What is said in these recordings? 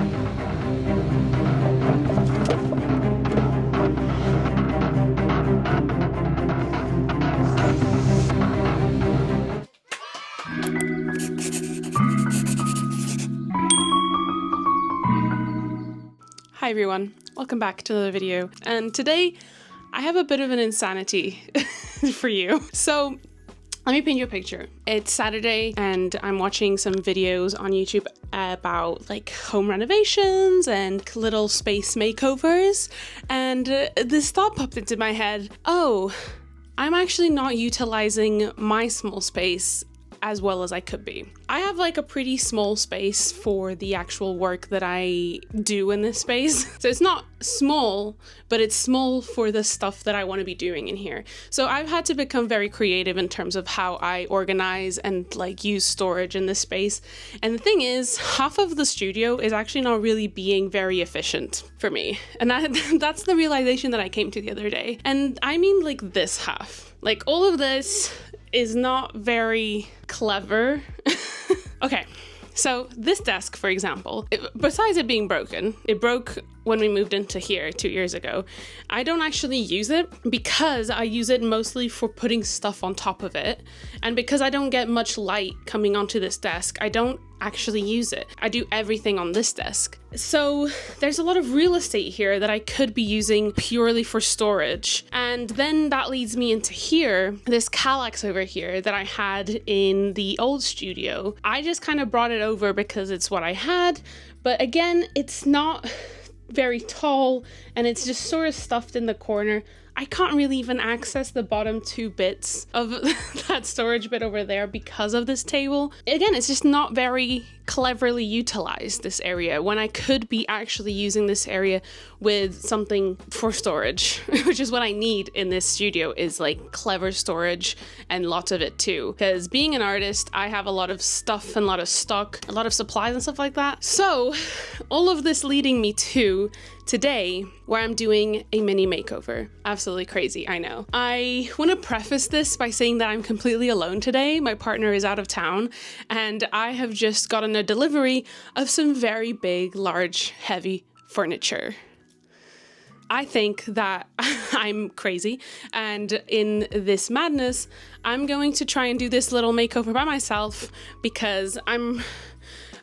Hi everyone, welcome back to another video, and today I have a bit of an insanity for you. So let me paint you a picture. It's Saturday and I'm watching some videos on YouTube about like home renovations and little space makeovers, and this thought popped into my head: oh, I'm actually not utilizing my small space as well as I could be. I have like a pretty small space for the actual work that I do in this space. So it's not small, but it's small for the stuff that I want to be doing in here. So I've had to become very creative in terms of how I organize and like use storage in this space. And the thing is, half of the studio is actually not really being very efficient for me. And that's the realization that I came to the other day. And I mean like this half. Like all of this is not very clever. Okay, so this desk, for example, besides it being broken, it broke when we moved into here 2 years ago. I don't actually use it because I use it mostly for putting stuff on top of it. And because I don't get much light coming onto this desk, I don't actually use it. I do everything on this desk. So there's a lot of real estate here that I could be using purely for storage. And then that leads me into here, this Kallax over here that I had in the old studio. I just kind of brought it over because it's what I had. But again, it's not very tall and it's just sort of stuffed in the corner. I can't really even access the bottom 2 bits of that storage bit over there because of this table. Again, it's just not very cleverly utilized, this area, when I could be actually using this area with something for storage, which is what I need in this studio, is like clever storage and lots of it too. Because being an artist, I have a lot of stuff and a lot of stock, a lot of supplies and stuff like that. So all of this leading me to today, where I'm doing a mini makeover. Absolutely crazy, I know. I want to preface this by saying that I'm completely alone today. My partner is out of town and I have just gotten a delivery of some very big, large, heavy furniture. I think that I'm crazy, and in this madness, I'm going to try and do this little makeover by myself because I'm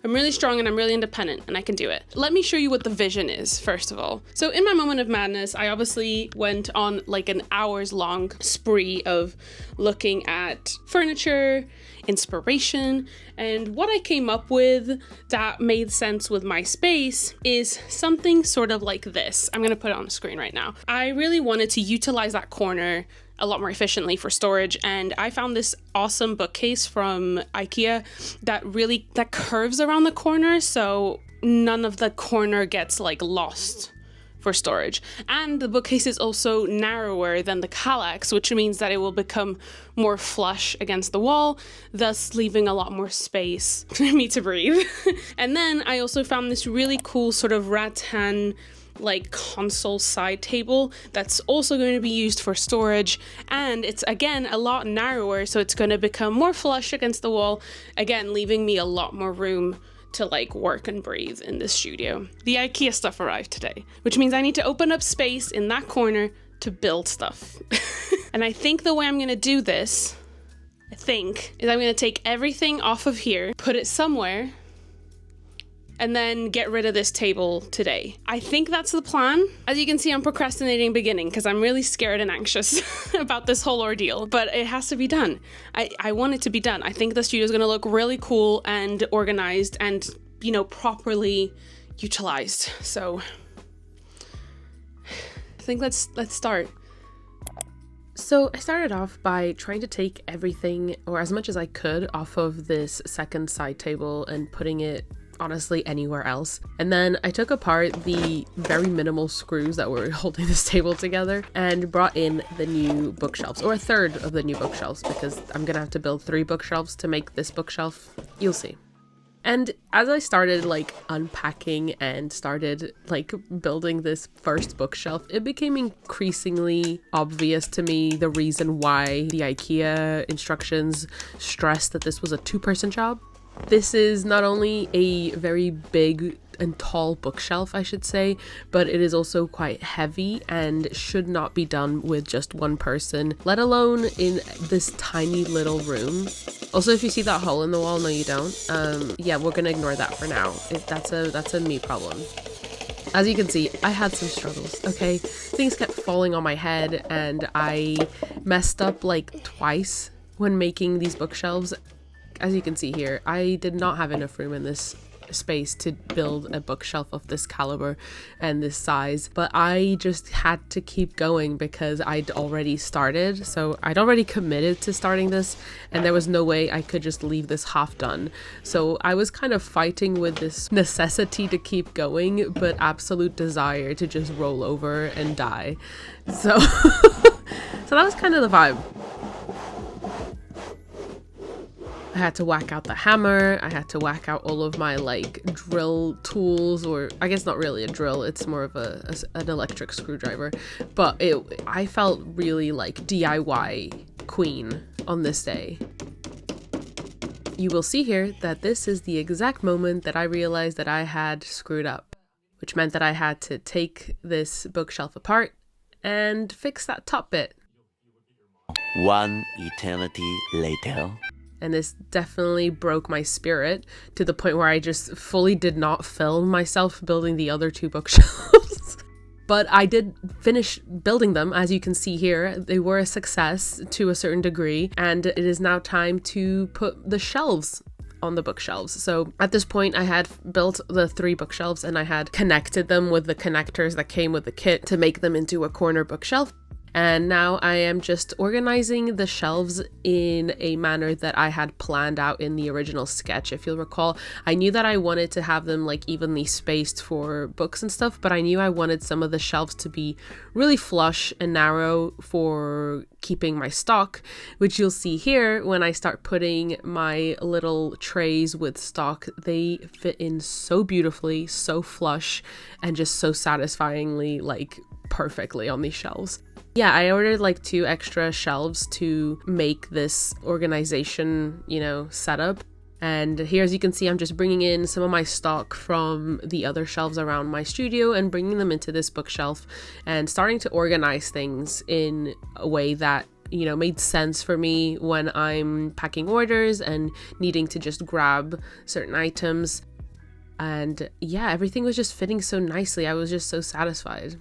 really strong and I'm really independent and I can do it. Let me show you what the vision is, first of all. So in my moment of madness, I obviously went on like an hours-long spree of looking at furniture, inspiration, and what I came up with that made sense with my space is something sort of like this. I'm gonna put it on the screen right now. I really wanted to utilize that corner a lot more efficiently for storage, and I found this awesome bookcase from IKEA that curves around the corner, so none of the corner gets like lost for storage. And the bookcase is also narrower than the Kallax, which means that it will become more flush against the wall, thus leaving a lot more space for me to breathe. And then I also found this really cool sort of rattan like console side table that's also going to be used for storage, and it's again a lot narrower, so it's going to become more flush against the wall, again leaving me a lot more room to like work and breathe in this studio. The IKEA stuff arrived today, which means I need to open up space in that corner to build stuff. And I think the way I'm going to do this, is I'm going to take everything off of here, put it somewhere, and then get rid of this table today. I think that's the plan. As you can see, I'm procrastinating beginning because I'm really scared and anxious about this whole ordeal, but it has to be done. I want it to be done. I think the studio is going to look really cool and organized and, you know, properly utilized. So I think let's start. So I started off by trying to take everything, or as much as I could, off of this second side table and putting it honestly anywhere else. And then I took apart the very minimal screws that were holding this table together and brought in the new bookshelves, or a third of the new bookshelves, because I'm gonna have to build 3 bookshelves to make this bookshelf. You'll see. And as I started like unpacking and started like building this first bookshelf, it became increasingly obvious to me the reason why the IKEA instructions stressed that this was a 2-person job. This is not only a very big and tall bookshelf, I should say, but it is also quite heavy and should not be done with just one person, let alone in this tiny little room. Also, if you see that hole in the wall, no you don't, yeah, we're gonna ignore that for now. That's a me problem. As you can see, I had some struggles, okay? Things kept falling on my head and I messed up like twice when making these bookshelves. As you can see here, I did not have enough room in this space to build a bookshelf of this caliber and this size, but I just had to keep going because I'd already started. So I'd already committed to starting this and there was no way I could just leave this half done. So I was kind of fighting with this necessity to keep going, but absolute desire to just roll over and die. So so that was kind of the vibe. I had to whack out the hammer, I had to whack out all of my like drill tools, or I guess not really a drill, it's more of an electric screwdriver, but I felt really like DIY queen on this day. You will see here that this is the exact moment that I realized that I had screwed up, which meant that I had to take this bookshelf apart and fix that top bit. One eternity later. And this definitely broke my spirit to the point where I just fully did not film myself building the other two bookshelves. But I did finish building them, as you can see here. They were a success to a certain degree, and it is now time to put the shelves on the bookshelves. So at this point I had built the 3 bookshelves and I had connected them with the connectors that came with the kit to make them into a corner bookshelf. And now I am just organizing the shelves in a manner that I had planned out in the original sketch. If you'll recall, I knew that I wanted to have them like evenly spaced for books and stuff, but I knew I wanted some of the shelves to be really flush and narrow for keeping my stock, which you'll see here when I start putting my little trays with stock. They fit in so beautifully, so flush, and just so satisfyingly, like perfectly on these shelves. Yeah, I ordered like 2 extra shelves to make this organization, setup. And here, as you can see, I'm just bringing in some of my stock from the other shelves around my studio and bringing them into this bookshelf and starting to organize things in a way that, made sense for me when I'm packing orders and needing to just grab certain items. And yeah, everything was just fitting so nicely. I was just so satisfied.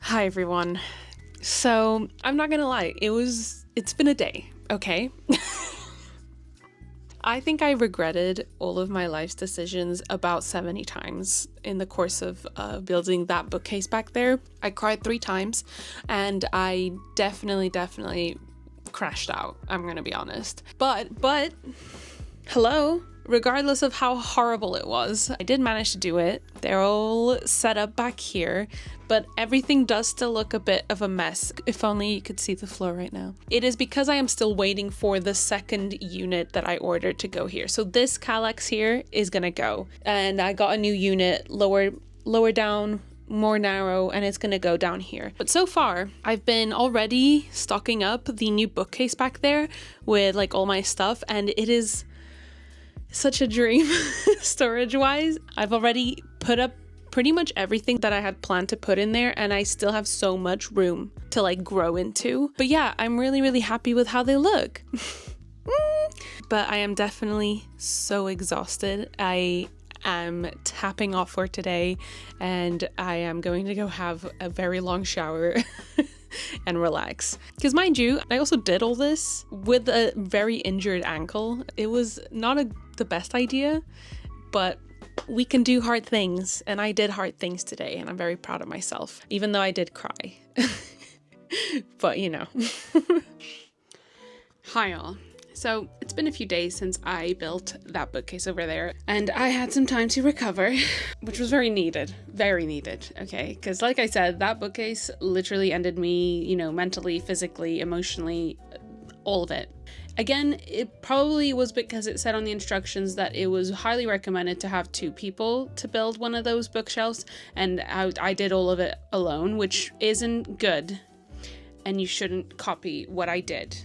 Hi everyone. So I'm not gonna lie, it's been a day, okay? I think I regretted all of my life's decisions about 70 times in the course of building that bookcase back there. I cried 3 times and I definitely crashed out, I'm gonna be honest. But hello? Regardless of how horrible it was, I did manage to do it. They're all set up back here, but everything does still look a bit of a mess. If only you could see the floor right now. It is because I am still waiting for the second unit that I ordered to go here. So this Kallax here is gonna go, and I got a new unit lower down, more narrow, and it's gonna go down here. But so far I've been already stocking up the new bookcase back there with like all my stuff, and it is such a dream storage wise. I've already put up pretty much everything that I had planned to put in there, and I still have so much room to like grow into. But yeah, I'm really happy with how they look. But I am definitely so exhausted. I am tapping off for today and I am going to go have a very long shower and relax. Because mind you, I also did all this with a very injured ankle. It was not the best idea, but we can do hard things, and I did hard things today, and I'm very proud of myself, even though I did cry. But Hi all. So it's been a few days since I built that bookcase over there, and I had some time to recover, which was very needed, okay? Because like I said, that bookcase literally ended me, mentally, physically, emotionally, all of it. Again, it probably was because it said on the instructions that it was highly recommended to have 2 people to build one of those bookshelves, and I did all of it alone, which isn't good, and you shouldn't copy what I did.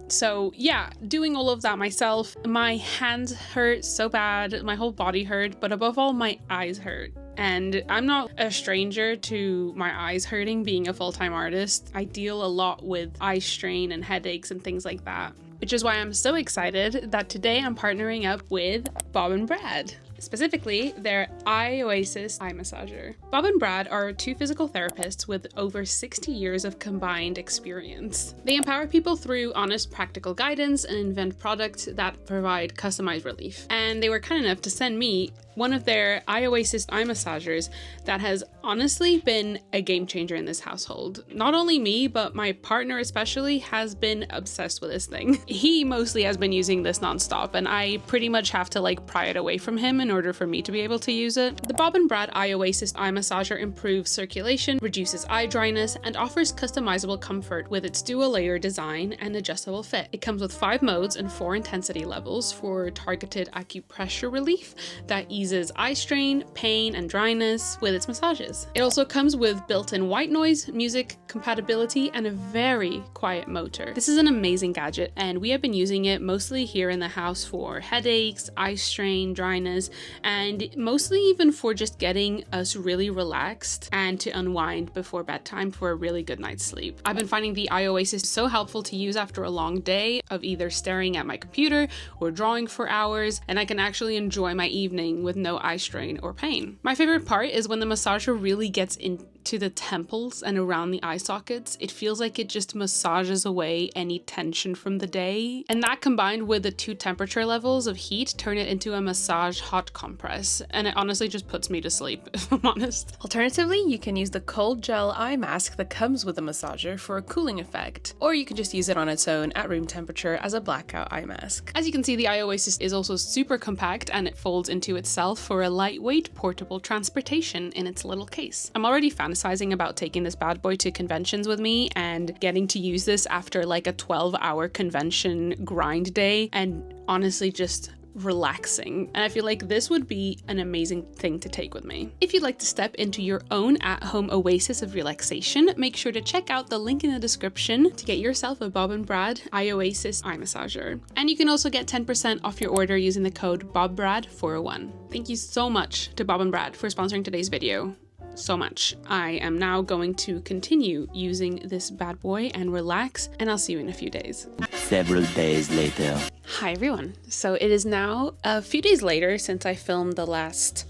So yeah, doing all of that myself, my hands hurt so bad, my whole body hurt, but above all, my eyes hurt. And I'm not a stranger to my eyes hurting being a full-time artist. I deal a lot with eye strain and headaches and things like that, which is why I'm so excited that today I'm partnering up with Bob and Brad. Specifically, their Eye Oasis eye massager. Bob and Brad are two physical therapists with over 60 years of combined experience. They empower people through honest, practical guidance and invent products that provide customized relief. And they were kind enough to send me one of their Eye Oasis eye massagers that has honestly been a game changer in this household. Not only me, but my partner especially has been obsessed with this thing. He mostly has been using this nonstop, and I pretty much have to like pry it away from him in order for me to be able to use it. The Bob and Brad Eye Oasis eye massager improves circulation, reduces eye dryness, and offers customizable comfort with its dual layer design and adjustable fit. It comes with 5 modes and 4 intensity levels for targeted acupressure relief that eases eye strain, pain, and dryness with its massages. It also comes with built-in white noise, music compatibility, and a very quiet motor. This is an amazing gadget, and we have been using it mostly here in the house for headaches, eye strain, dryness, and mostly even for just getting us really relaxed and to unwind before bedtime for a really good night's sleep. I've been finding the Eye Oasis so helpful to use after a long day of either staring at my computer or drawing for hours, and I can actually enjoy my evening with no eye strain or pain. My favorite part is when the massager really gets into the temples and around the eye sockets. It feels like it just massages away any tension from the day. And that combined with the 2 temperature levels of heat turn it into a massage hot compress. And it honestly just puts me to sleep, if I'm honest. Alternatively, you can use the cold gel eye mask that comes with the massager for a cooling effect, or you can just use it on its own at room temperature as a blackout eye mask. As you can see, the Eye Oasis is also super compact and it folds into itself for a lightweight portable transportation in its little case. I'm already fantasizing about taking this bad boy to conventions with me and getting to use this after like a 12-hour convention grind day and honestly just relaxing. And I feel like this would be an amazing thing to take with me. If you'd like to step into your own at-home oasis of relaxation, make sure to check out the link in the description to get yourself a Bob and Brad Eye Oasis eye massager. And you can also get 10% off your order using the code BobBrad401. Thank you so much to Bob and Brad for sponsoring today's video. So much. I am now going to continue using this bad boy and relax, and I'll see you in a few days. Several days later. Hi everyone. So it is now a few days later since I filmed the last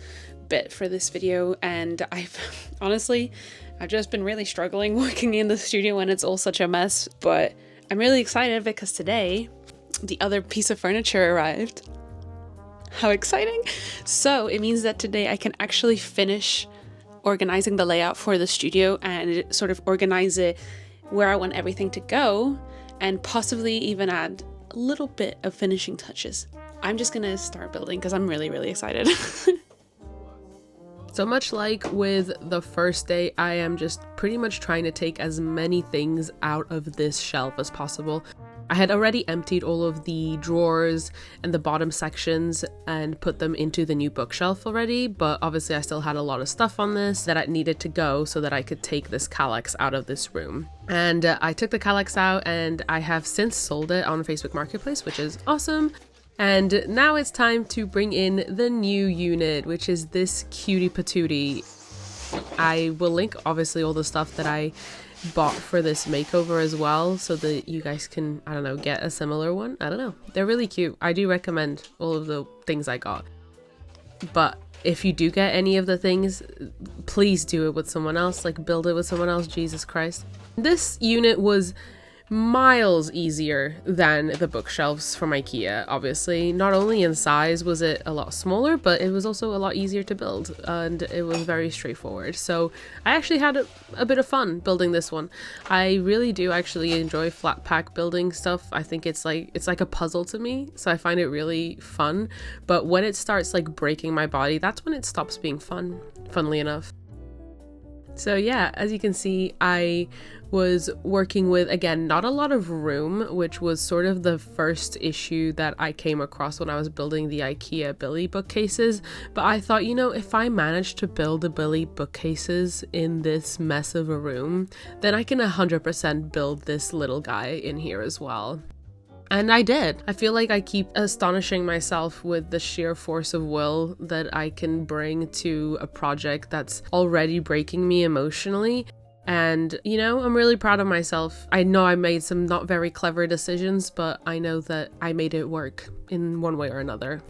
bit for this video, and I've just been really struggling working in the studio when it's all such a mess, but I'm really excited because today the other piece of furniture arrived. How exciting! So it means that today I can actually finish organizing the layout for the studio and sort of organize it where I want everything to go, and possibly even add a little bit of finishing touches. I'm just gonna start building because I'm really, really excited. So much like with the first day, I am just pretty much trying to take as many things out of this shelf as possible. I had already emptied all of the drawers and the bottom sections and put them into the new bookshelf already, but obviously I still had a lot of stuff on this that I needed to go so that I could take this Kallax out of this room. And I took the Kallax out and I have since sold it on Facebook Marketplace, which is awesome. And now it's time to bring in the new unit, which is this cutie patootie. I will link obviously all the stuff that I bought for this makeover as well, so that you guys can, I don't know, get a similar one. I don't know. They're really cute. I do recommend all of the things I got. But if you do get any of the things, please do it with someone else. Like, build it with someone else. Jesus Christ. This unit was miles easier than the bookshelves from IKEA, obviously. Not only in size was it a lot smaller, but it was also a lot easier to build, and it was very straightforward. So I actually had a bit of fun building this one. I really do actually enjoy flat pack building stuff. I think it's like a puzzle to me, so I find it really fun. But when it starts like breaking my body, that's when it stops being fun, funnily enough. So yeah, as you can see, I was working with, again, not a lot of room, which was sort of the first issue that I came across when I was building the IKEA Billy bookcases. But I thought, you know, if I manage to build the Billy bookcases in this mess of a room, then I can 100% build this little guy in here as well. And I did. I feel like I keep astonishing myself with the sheer force of will that I can bring to a project that's already breaking me emotionally. And, you know, I'm really proud of myself. I know I made some not very clever decisions, but I know that I made it work in one way or another.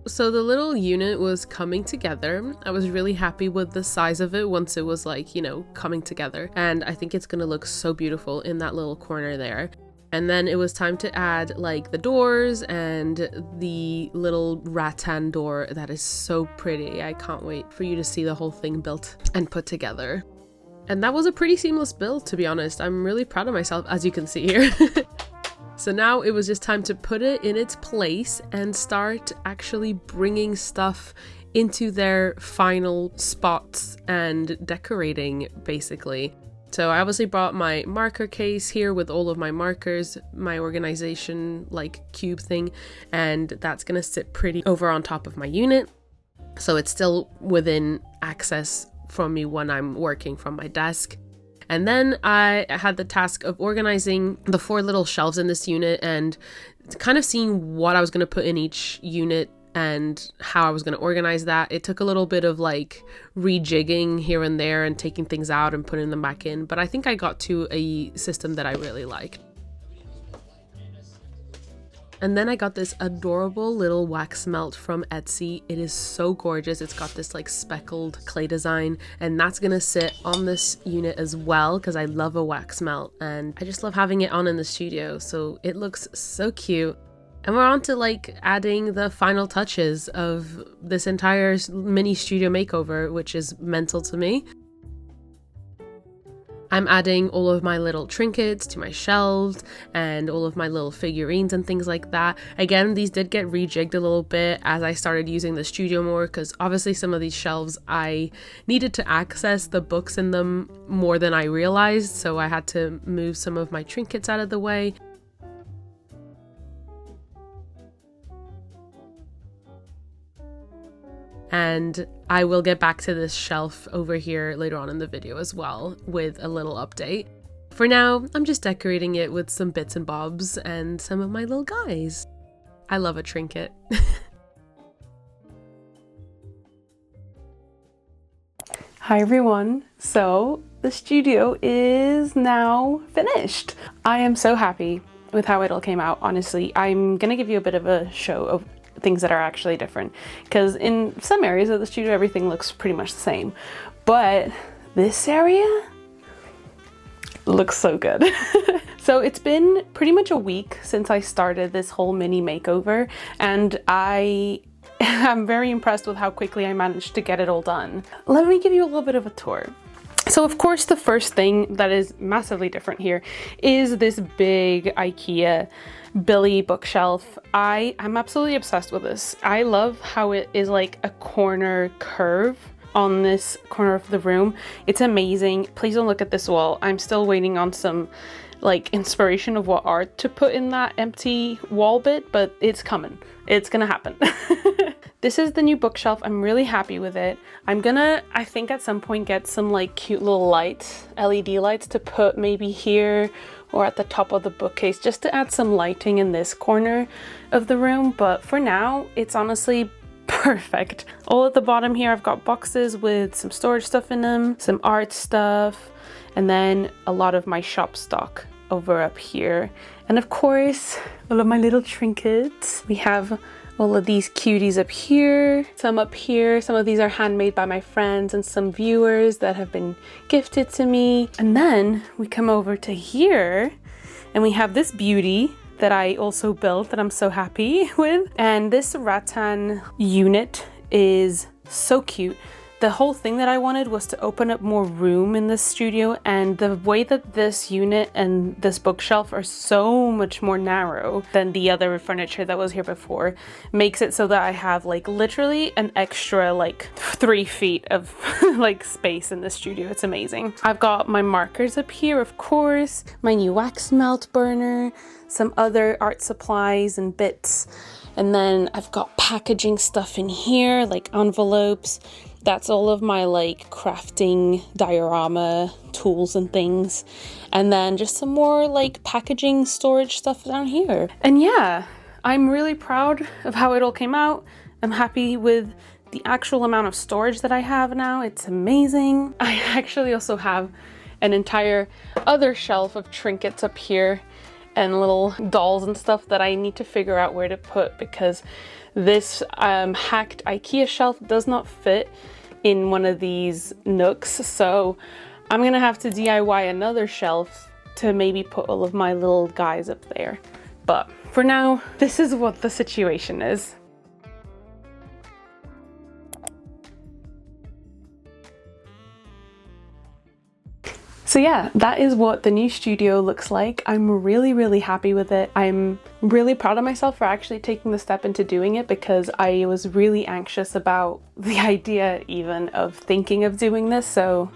So the little unit was coming together. I was really happy with the size of it once it was like, you know, coming together. And I think it's gonna look so beautiful in that little corner there. And then it was time to add like the doors and the little rattan door that is so pretty. I can't wait for you to see the whole thing built and put together. And that was a pretty seamless build, to be honest. I'm really proud of myself, as you can see here. So now it was just time to put it in its place and start actually bringing stuff into their final spots and decorating, basically. So I obviously brought my marker case here with all of my markers, my organization like cube thing, and that's gonna sit pretty over on top of my unit. So it's still within access from me when I'm working from my desk. And then I had the task of organizing the 4 little shelves in this unit and kind of seeing what I was going to put in each unit and how I was going to organize that. It took a little bit of like rejigging here and there and taking things out and putting them back in, but I think I got to a system that I really liked. And then I got this adorable little wax melt from Etsy. It is so gorgeous. It's got this like speckled clay design, and that's gonna sit on this unit as well because I love a wax melt and I just love having it on in the studio. So it looks so cute. And we're on to like adding the final touches of this entire mini studio makeover, which is mental to me. I'm adding all of my little trinkets to my shelves and all of my little figurines and things like that. Again, these did get rejigged a little bit as I started using the studio more, because obviously some of these shelves I needed to access the books in them more than I realized, so I had to move some of my trinkets out of the way. And I will get back to this shelf over here later on in the video as well with a little update. For now, I'm just decorating it with some bits and bobs and some of my little guys. I love a trinket. Hi everyone. So the studio is now finished. I am so happy with how it all came out, honestly. I'm gonna give you a bit of a show of things that are actually different, because in some areas of the studio everything looks pretty much the same, but this area looks so good. So it's been pretty much a week since I started this whole mini makeover, and I am very impressed with how quickly I managed to get it all done. Let me give you a little bit of a tour. So of course the first thing that is massively different here is this big IKEA Billy bookshelf. I'm absolutely obsessed with this. I love how it is like a corner curve on this corner of the room. It's amazing. Please don't look at this wall. I'm still waiting on some like inspiration of what art to put in that empty wall bit, but it's coming. It's gonna happen. This is the new bookshelf. I'm really happy with it. I'm gonna, I think at some point, get some like cute little lights, LED lights to put maybe here or at the top of the bookcase, just to add some lighting in this corner of the room. But for now, it's honestly perfect. All at the bottom here, I've got boxes with some storage stuff in them, some art stuff, and then a lot of my shop stock over up here. And of course, all of my little trinkets. We have all of these cuties up here, some up here. Some of these are handmade by my friends and some viewers that have been gifted to me. And then we come over to here and we have this beauty that I also built that I'm so happy with. And this rattan unit is so cute. The whole thing that I wanted was to open up more room in this studio, and the way that this unit and this bookshelf are so much more narrow than the other furniture that was here before makes it so that I have like literally an extra like 3 feet of like space in the studio. It's amazing. I've got my markers up here, of course, my new wax melt burner, some other art supplies and bits. And then I've got packaging stuff in here, like envelopes. That's all of my like crafting diorama tools and things. And then just some more like packaging storage stuff down here. And yeah, I'm really proud of how it all came out. I'm happy with the actual amount of storage that I have now. It's amazing. I actually also have an entire other shelf of trinkets up here and little dolls and stuff that I need to figure out where to put, because this hacked IKEA shelf does not fit in one of these nooks. So I'm gonna have to DIY another shelf to maybe put all of my little guys up there. But for now, this is what the situation is. So yeah, that is what the new studio looks like. I'm really happy with it. I'm really proud of myself for actually taking the step into doing it, because I was really anxious about the idea even of thinking of doing this. So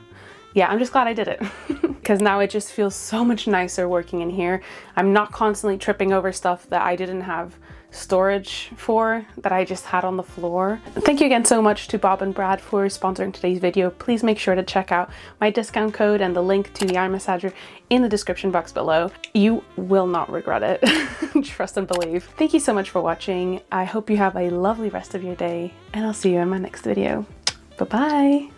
yeah, I'm just glad I did it because now it just feels so much nicer working in here. I'm not constantly tripping over stuff that I didn't have storage for, that I just had on the floor. Thank you again so much to Bob and Brad for sponsoring today's video. Please make sure to check out my discount code and the link to the eye massager in the description box below. You will not regret it. Trust and believe. Thank you so much for watching. I hope you have a lovely rest of your day, and I'll see you in my next video. Bye bye.